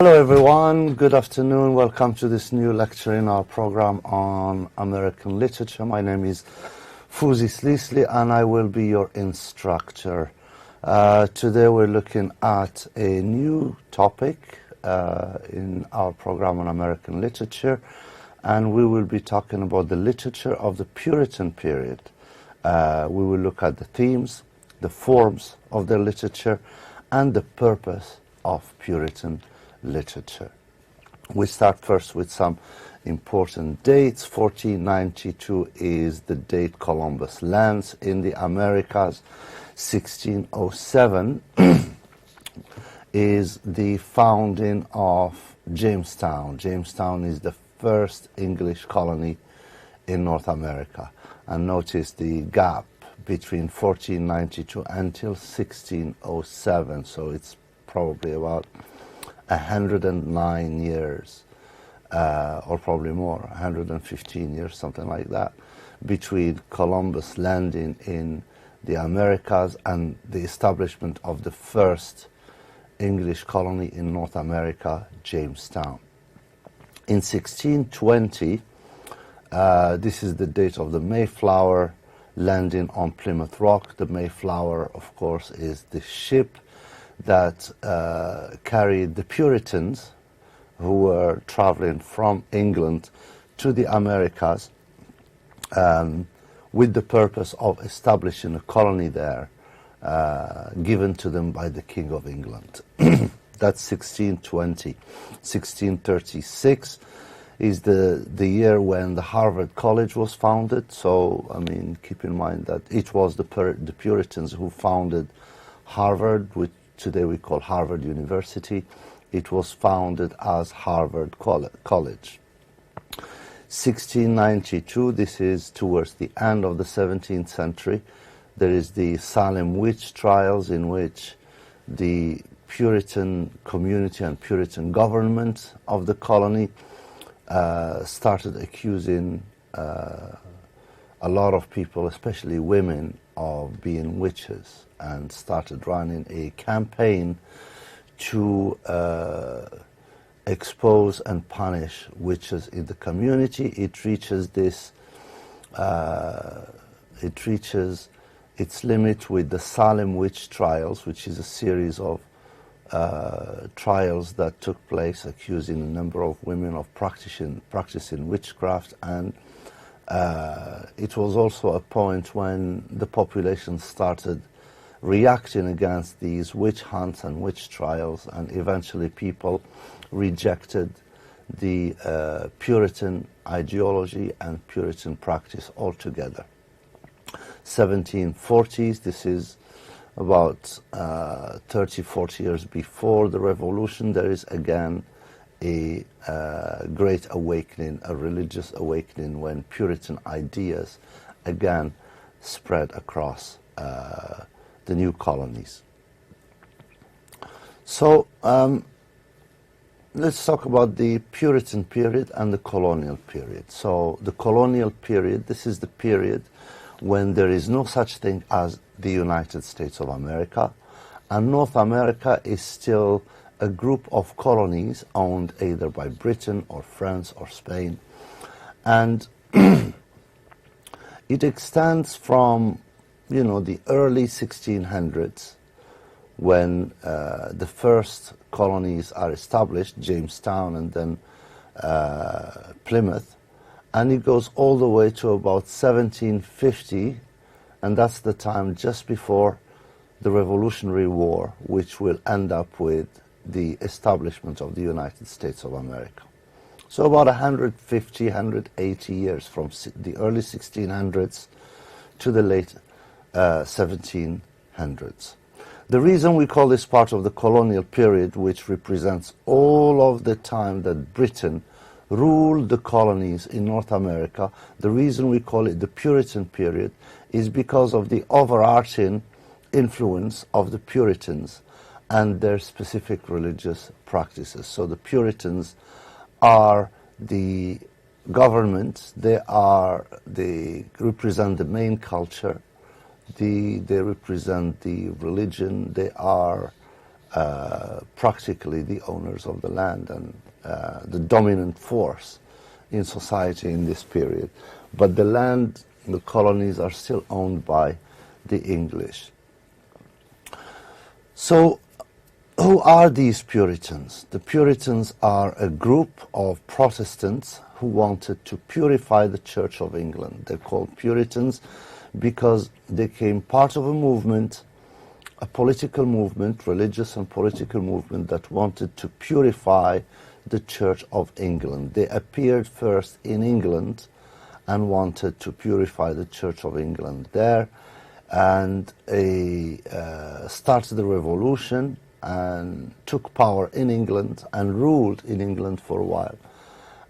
Hello everyone, good afternoon. Welcome to this new lecture in our program on American literature. My name is Fuzi Slisli and I will be your instructor. Today we're looking at a new topic in our program on American literature, and we will be talking about the literature of the Puritan period. We will look at the themes, the forms of their literature, and the purpose of Puritan literature. We start first with some important dates. 1492 is the date Columbus lands in the Americas. 1607 is the founding of Jamestown. Jamestown is the first English colony in North America. And notice the gap between 1492 until 1607, so it's probably about 109 years, or probably more, 115 years, something like that, between Columbus landing in the Americas and the establishment of the first English colony in North America, Jamestown. In 1620, this is the date of the Mayflower landing on Plymouth Rock. The Mayflower, of course, is the ship that carried the Puritans who were traveling from England to the Americas with the purpose of establishing a colony there given to them by the King of England. That's 1620. 1636 is the year when the Harvard College was founded. So, I mean, keep in mind that it was the Puritans who founded Harvard, which today we call Harvard University. It was founded as Harvard College. 1692, this is towards the end of the 17th century. There is the Salem witch trials, in which the Puritan community and Puritan government of the colony started accusing a lot of people, especially women, of being witches, and started running a campaign to expose and punish witches in the community. It reaches its limit with the Salem witch trials, which is a series of trials that took place accusing a number of women of practicing witchcraft. And it was also a point when the population started reacting against these witch hunts and witch trials, and eventually people rejected the Puritan ideology and Puritan practice altogether. 1740s, this is about 30-40 years before the Revolution. There is again a great awakening, a religious awakening, when Puritan ideas again spread across the new colonies. So let's talk about the Puritan period and the colonial period. So the colonial period, this is the period when there is no such thing as the United States of America, and North America is still a group of colonies owned either by Britain or France or Spain. And it extends from, you know, the early 1600s, when the first colonies are established, Jamestown and then Plymouth, and it goes all the way to about 1750, and that's the time just before the Revolutionary War, which will end up with the establishment of the United States of America. So about 150, 180 years from the early 1600s to the late 1700s. The reason we call this part of the colonial period, which represents all of the time that Britain ruled the colonies in North America, the reason we call it the Puritan period is because of the overarching influence of the Puritans and their specific religious practices. So the Puritans are the government, they represent the main culture, they represent the religion, they are practically the owners of the land and the dominant force in society in this period. But the land, the colonies are still owned by the English. So who are these Puritans? The Puritans are a group of Protestants who wanted to purify the Church of England. They're called Puritans because they became part of a movement, a political movement, religious and political movement that wanted to purify the Church of England. They appeared first in England and wanted to purify the Church of England there, and started the revolution and took power in England and ruled in England for a while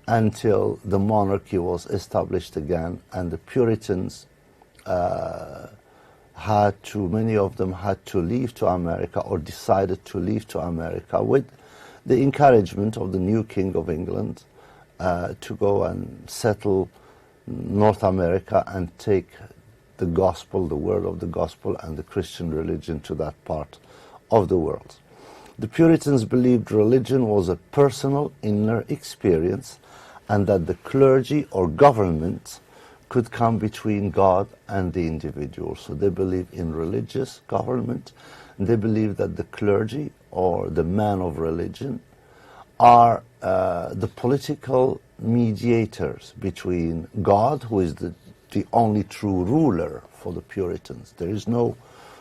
until the monarchy was established again, and the Puritans many of them had to leave to America, or decided to leave to America with the encouragement of the new King of England to go and settle North America and take the gospel, the word of the gospel and the Christian religion to that part of the world. The Puritans believed religion was a personal inner experience and that the clergy or government could come between God and the individual. So they believe in religious government. They believe that the clergy or the men of religion are the political mediators between God, who is the only true ruler for the Puritans. There is no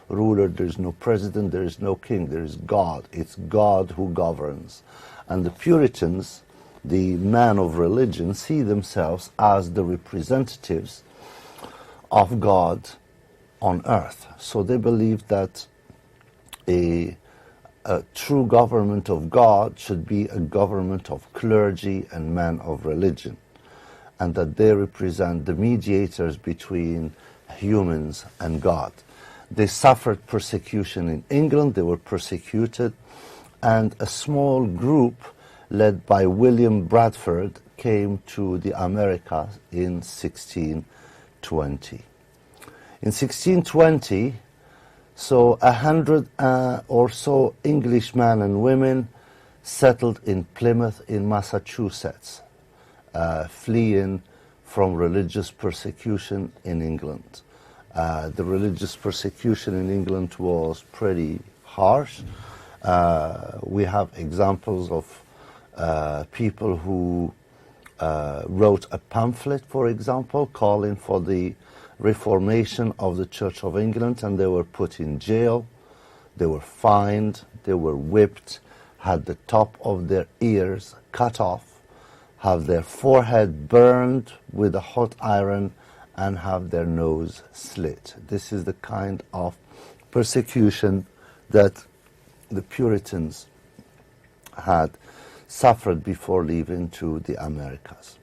ruler, there is no president, there is no king, there is God. It's God who governs. And the Puritans, the men of religion, see themselves as the representatives of God on earth. So they believe that a true government of God should be a government of clergy and men of religion, and that they represent the mediators between humans and God. They suffered persecution in England. They were persecuted, and a small group led by William Bradford came to the Americas in 1620. In 1620, so 100 or so Englishmen and women settled in Plymouth in Massachusetts, fleeing from religious persecution in England. The religious persecution in England was pretty harsh. We have examples of people who wrote a pamphlet, for example, calling for the reformation of the Church of England, and they were put in jail, they were fined, they were whipped, had the top of their ears cut off, have their forehead burned with a hot iron, and have their nose slit. This is the kind of persecution that the Puritans had suffered before leaving to the Americas.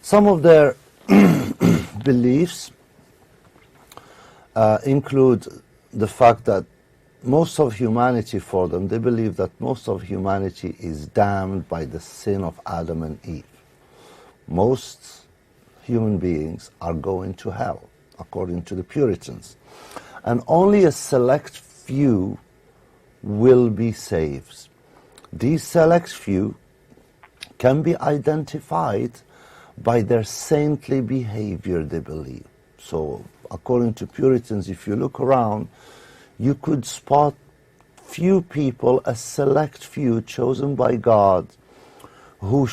Some of their beliefs include the fact that most of humanity, for them, they believe that most of humanity is damned by the sin of Adam and Eve. Most human beings are going to hell, according to the Puritans, and only a select few will be saved. These select few can be identified by their saintly behavior, they believe. So, according to Puritans, if you look around, you could spot few people, a select few chosen by God, who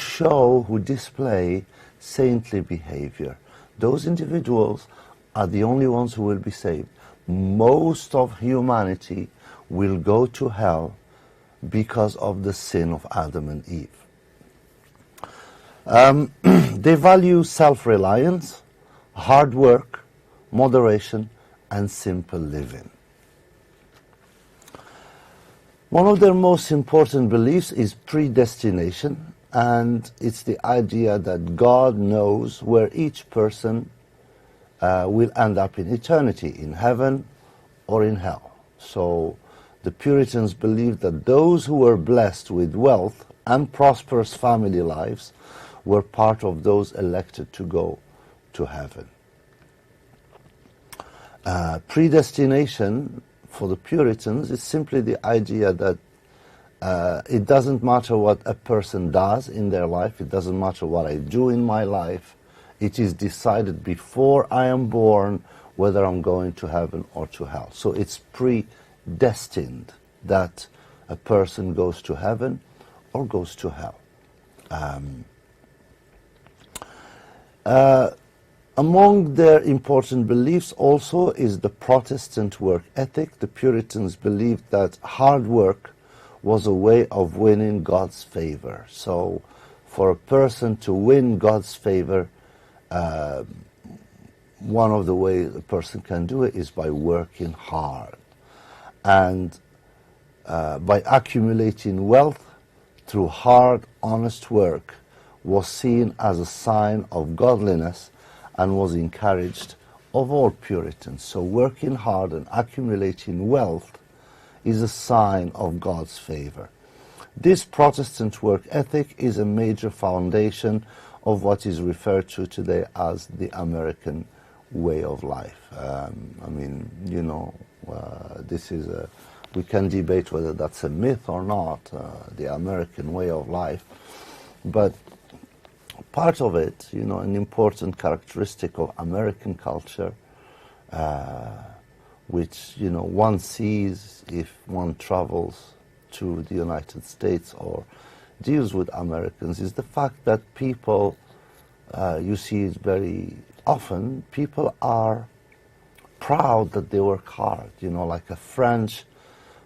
display saintly behavior. Those individuals are the only ones who will be saved. Most of humanity will go to hell because of the sin of Adam and Eve. They value self-reliance, hard work, moderation, and simple living. One of their most important beliefs is predestination, and it's the idea that God knows where each person will end up in eternity, in heaven or in hell. So the Puritans believed that those who were blessed with wealth and prosperous family lives were part of those elected to go to heaven. Predestination for the Puritans is simply the idea that it doesn't matter what a person does in their life, it doesn't matter what I do in my life, it is decided before I am born whether I'm going to heaven or to hell. So it's predestined that a person goes to heaven or goes to hell. Among their important beliefs also is the Protestant work ethic. The Puritans believed that hard work was a way of winning God's favor. So for a person to win God's favor, one of the ways a person can do it is by working hard. And by accumulating wealth through hard, honest work was seen as a sign of godliness and was encouraged of all Puritans. So working hard and accumulating wealth is a sign of God's favor. This Protestant work ethic is a major foundation of what is referred to today as the American way of life. I mean, you know, this is we can debate whether that's a myth or not, the American way of life, but part of it, you know, an important characteristic of American culture, which, you know, one sees if one travels to the United States or deals with Americans, is the fact that people, you see it very often, people are proud that they work hard. You know, like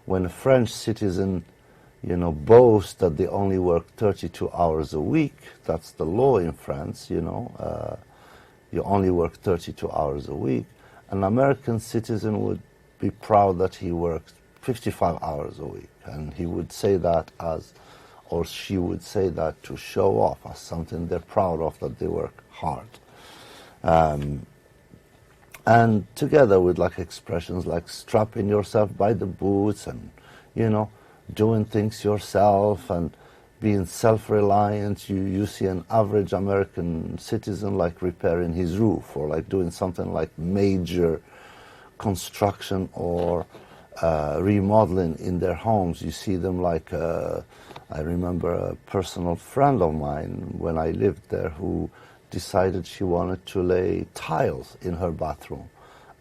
when a French citizen, you know, boasts that they only work 32 hours a week, that's the law in France, you know, you only work 32 hours a week. An American citizen would be proud that he works 55 hours a week, and he would say that as, or she would say that to show off as something they're proud of, that they work hard. And together with like expressions like strapping yourself by the boots and, you know, doing things yourself and being self-reliant, you see an average American citizen like repairing his roof or like doing something like major construction or remodeling in their homes. You see them like, I remember a personal friend of mine when I lived there who decided she wanted to lay tiles in her bathroom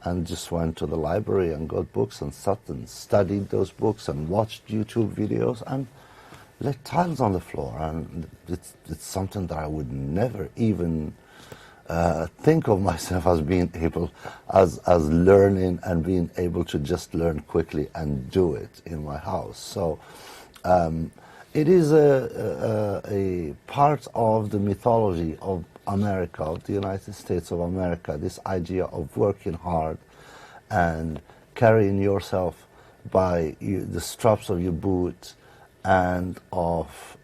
and just went to the library and got books and sat and studied those books and watched YouTube videos and laid tiles on the floor. And it's something that I would never even think of myself as being able, as learning and being able to just learn quickly and do it in my house. So it is a part of the mythology of America, of the United States of America, this idea of working hard and carrying yourself by the straps of your boots and of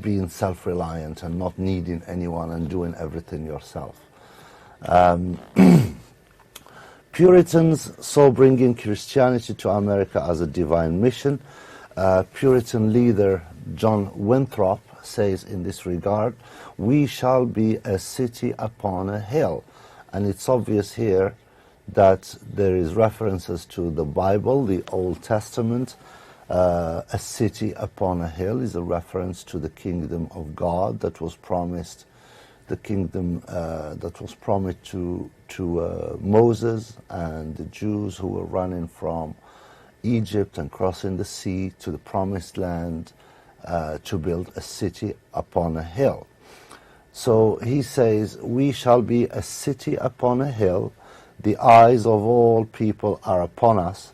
being self-reliant and not needing anyone and doing everything yourself. Puritans saw bringing Christianity to America as a divine mission. Puritan leader John Winthrop says in this regard, "We shall be a city upon a hill." And it's obvious here that there is references to the Bible, the Old Testament. A city upon a hill is a reference to the kingdom of God that was promised, the kingdom that was promised to Moses and the Jews who were running from Egypt and crossing the sea to the promised land, to build a city upon a hill. So he says, "We shall be a city upon a hill, the eyes of all people are upon us,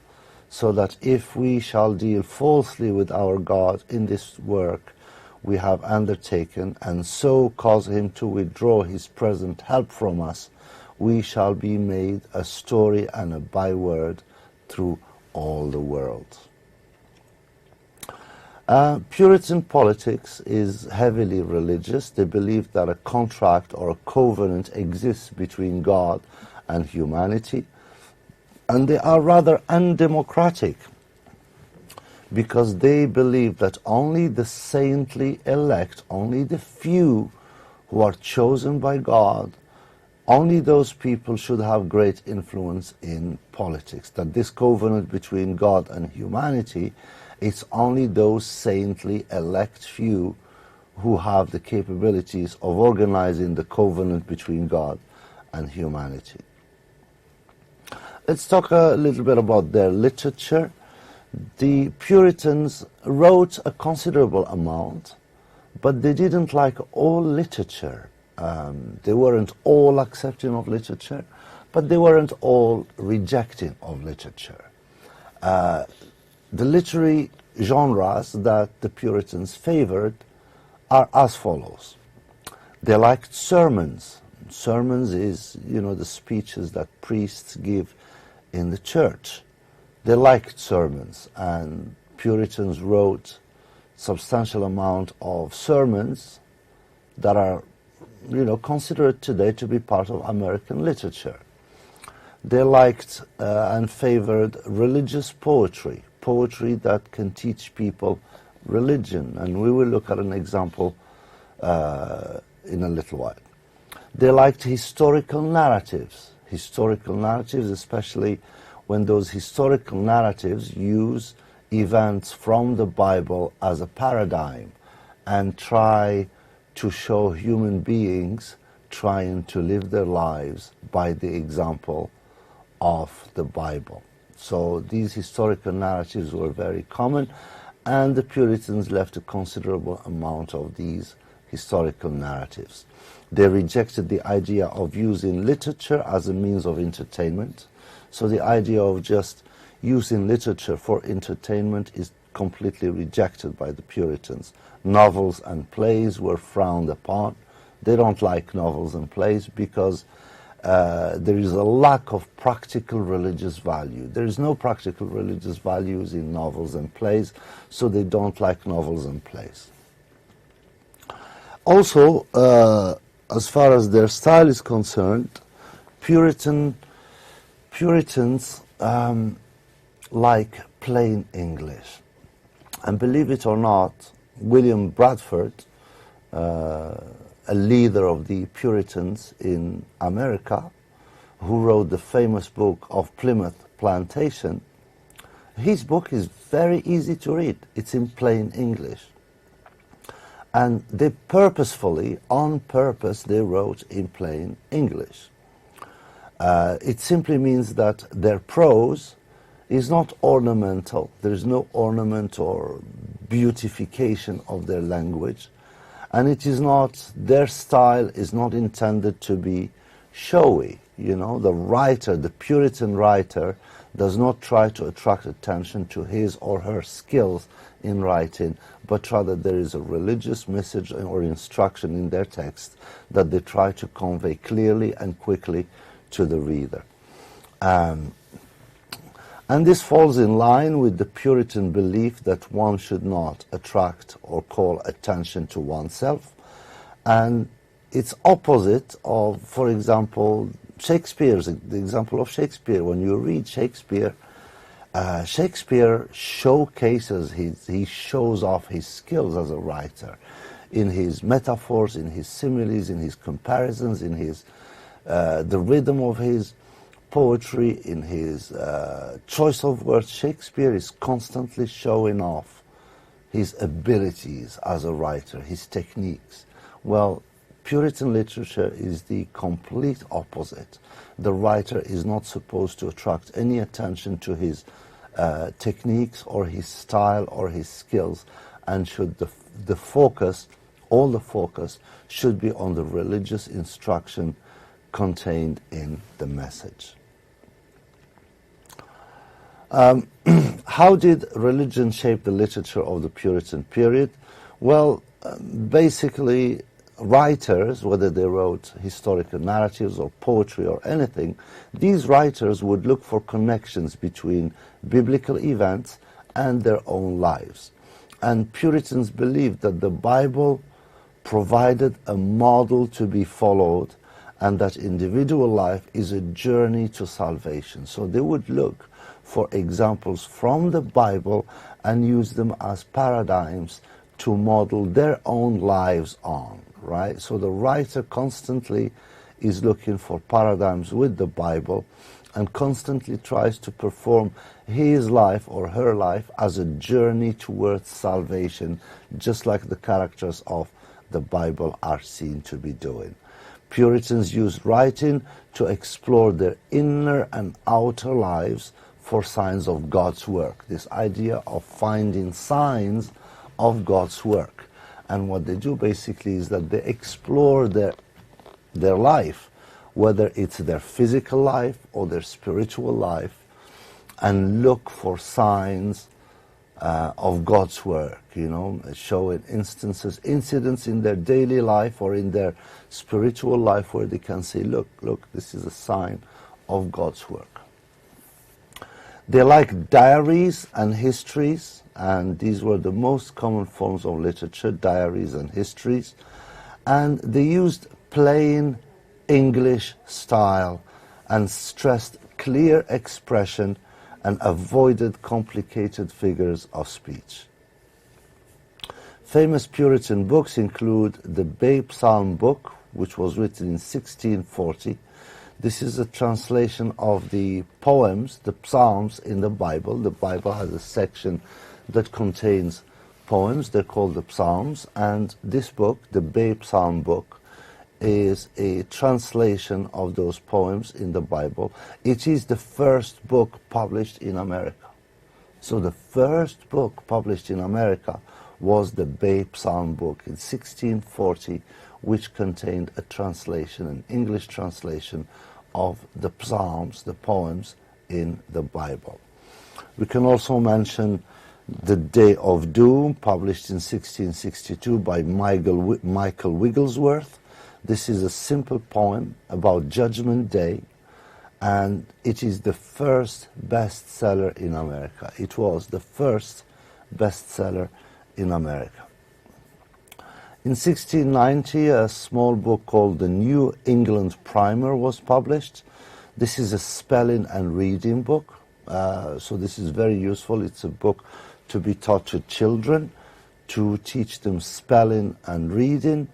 so that if we shall deal falsely with our God in this work we have undertaken, and so cause him to withdraw his present help from us, we shall be made a story and a byword through all the world." Puritan politics is heavily religious. They believe that a contract or a covenant exists between God and humanity, and they are rather undemocratic because they believe that only the saintly elect, only the few who are chosen by God, only those people should have great influence in politics, that this covenant between God and humanity, it's only those saintly elect few who have the capabilities of organizing the covenant between God and humanity. Let's talk a little bit about their literature. The Puritans wrote a considerable amount, but they didn't like all literature. They weren't all accepting of literature, but they weren't all rejecting of literature. The literary genres that the Puritans favored are as follows. They liked sermons. Sermons is, the speeches that priests give in the church. They liked sermons, and Puritans wrote substantial amount of sermons that are, considered today to be part of American literature. They liked and favored religious poetry, poetry that can teach people religion, and we will look at an example in a little while. They liked historical narratives, especially when those historical narratives use events from the Bible as a paradigm and try to show human beings trying to live their lives by the example of the Bible. So these historical narratives were very common, and the Puritans left a considerable amount of these historical narratives. They rejected the idea of using literature as a means of entertainment. So the idea of just using literature for entertainment is completely rejected by the Puritans. Novels and plays were frowned upon. They don't like novels and plays because there is a lack of practical religious value. There is no practical religious values in novels and plays, so they don't like novels and plays. Also, as far as their style is concerned, Puritans like plain English. And believe it or not, William Bradford, a leader of the Puritans in America, who wrote the famous book of Plymouth Plantation, his book is very easy to read. It's in plain English. And they purposefully, on purpose, they wrote in plain English. It simply means that their prose is not ornamental. There is no ornament or beautification of their language. And it is not, their style is not intended to be showy. The writer, the Puritan writer, does not try to attract attention to his or her skills in writing, but rather there is a religious message or instruction in their text that they try to convey clearly and quickly to the reader. And this falls in line with the Puritan belief that one should not attract or call attention to oneself. And it's opposite of, for example, Shakespeare's, the example of Shakespeare. When you read Shakespeare, Shakespeare showcases, he shows off his skills as a writer in his metaphors, in his similes, in his comparisons, in his the rhythm of his poetry, in his choice of words. Shakespeare is constantly showing off his abilities as a writer, his techniques. Well, Puritan literature is the complete opposite. The writer is not supposed to attract any attention to his techniques or his style or his skills, and should the focus, all the focus, should be on the religious instruction contained in the message. How did religion shape the literature of the Puritan period? Well, basically, writers, whether they wrote historical narratives or poetry or anything, these writers would look for connections between biblical events and their own lives. And Puritans believed that the Bible provided a model to be followed, and that individual life is a journey to salvation. So they would look for examples from the Bible and use them as paradigms to model their own lives on, right? So the writer constantly is looking for paradigms with the Bible and constantly tries to perform his life or her life as a journey towards salvation, just like the characters of the Bible are seen to be doing. Puritans used writing to explore their inner and outer lives for signs of God's work. This idea of finding signs of God's work. And what they do basically is that they explore their life, whether it's their physical life or their spiritual life, and look for signs of God's work, showing incidents in their daily life or in their spiritual life where they can say, look, this is a sign of God's work. They like diaries and histories, and these were the most common forms of literature, diaries and histories. And they used plain English style and stressed clear expression and avoided complicated figures of speech. Famous Puritan books include the Bay Psalm book, which was written in 1640. This is a translation of the poems, the Psalms in the Bible. The Bible has a section that contains poems. They're called the Psalms. And this book, the Bay Psalm book, is a translation of those poems in the Bible. It is the first book published in America. So the first book published in America was the Bay Psalm book in 1640, which contained a translation, an English translation of the Psalms, the poems in the Bible. We can also mention The Day of Doom, published in 1662 by Michael Wigglesworth. This is a simple poem about Judgment Day, and it is the first bestseller in America. It was the first bestseller in America. In 1690, a small book called the New England Primer was published. This is a spelling and reading book, so this is very useful. It's a book to be taught to children, to teach them spelling and reading.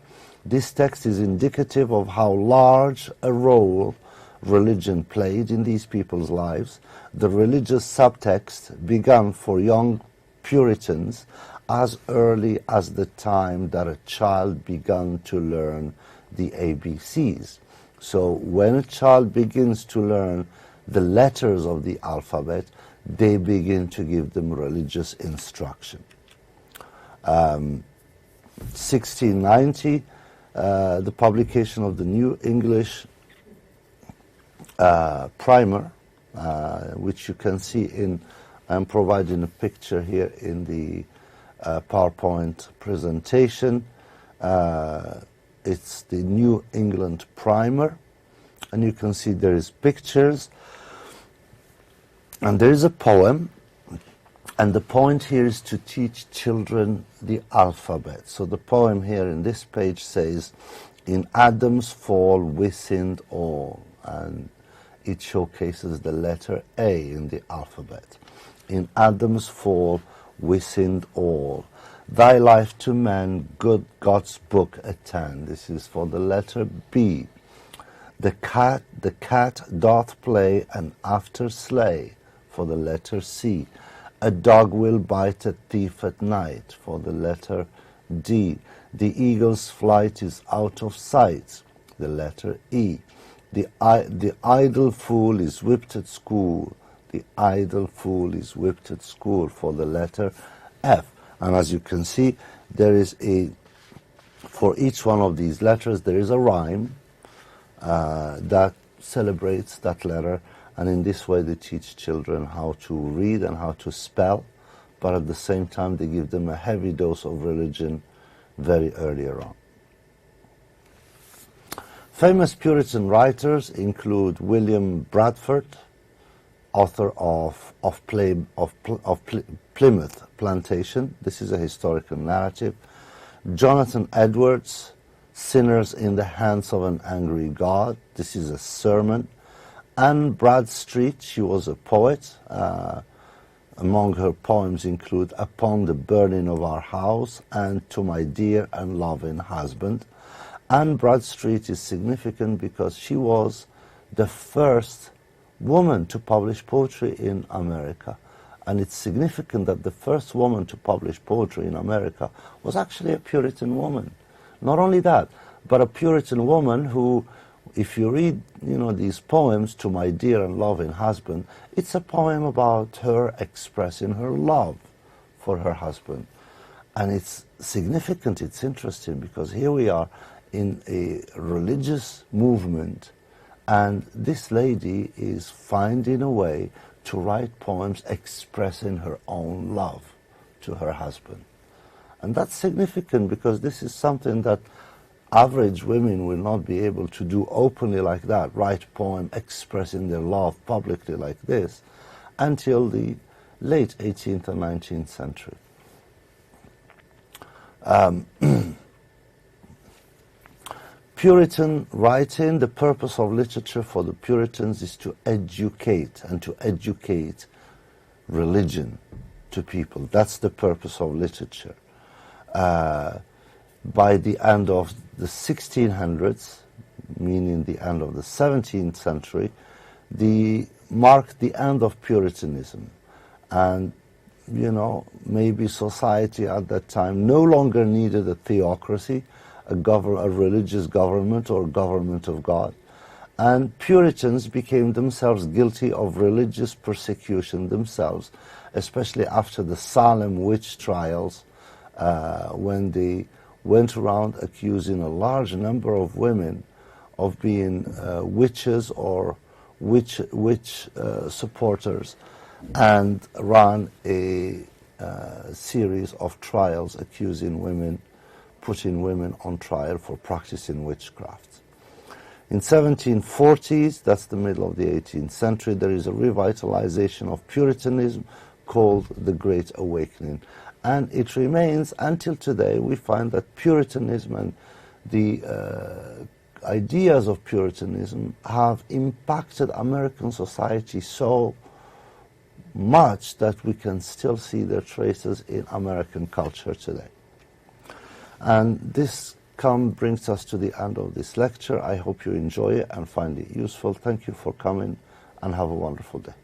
This text is indicative of how large a role religion played in these people's lives. The religious subtext began for young Puritans as early as the time that a child began to learn the ABCs. So when a child begins to learn the letters of the alphabet, they begin to give them religious instruction. 1690, the publication of the New English Primer, which you can see in, I'm providing a picture here in the PowerPoint presentation. It's the New England Primer, and you can see there is pictures, and there is a poem, and the point here is to teach children the alphabet. So the poem here in this page says, "In Adam's fall we sinned all," and it showcases the letter A in the alphabet. "In Adam's fall we sinned all. Thy life to man good God's book attend." This is for the letter B. The cat doth play and after slay, for the letter C. A dog will bite a thief at night, for the letter D. The eagle's flight is out of sight, the letter E. The idle fool is whipped at school. The idle fool is whipped at school, for the letter F. And as you can see, there is for each one of these letters, there is a rhyme that celebrates that letter. And in this way, they teach children how to read and how to spell, but at the same time, they give them a heavy dose of religion very earlier on. Famous Puritan writers include William Bradford, author of Plymouth Plantation. This is a historical narrative. Jonathan Edwards, Sinners in the Hands of an Angry God. This is a sermon. Anne Bradstreet, she was a poet. Among her poems include Upon the Burning of Our House and To My Dear and Loving Husband. Anne Bradstreet is significant because she was the first woman to publish poetry in America. And it's significant that the first woman to publish poetry in America was actually a Puritan woman. Not only that, but a Puritan woman who, if you read, these poems, To My Dear and Loving Husband, it's a poem about her expressing her love for her husband. And it's significant, it's interesting, because here we are in a religious movement, and this lady is finding a way to write poems expressing her own love to her husband. And that's significant because this is something that average women will not be able to do openly like that, write a poem expressing their love publicly like this, until the late 18th and 19th century. Puritan writing, the purpose of literature for the Puritans is to educate, and to educate religion to people. That's the purpose of literature. By the end of the 1600s, meaning the end of the 17th century, marked the end of Puritanism. And, maybe society at that time no longer needed a theocracy, a religious government or government of God. And Puritans became themselves guilty of religious persecution themselves, especially after the Salem witch trials, when they went around accusing a large number of women of being witches or witch supporters, and ran a series of trials accusing women, putting women on trial for practicing witchcraft. In 1740s, that's the middle of the 18th century, there is a revitalization of Puritanism called the Great Awakening. And it remains until today. We find that Puritanism and the ideas of Puritanism have impacted American society so much that we can still see their traces in American culture today. And this brings us to the end of this lecture. I hope you enjoy it and find it useful. Thank you for coming, and have a wonderful day.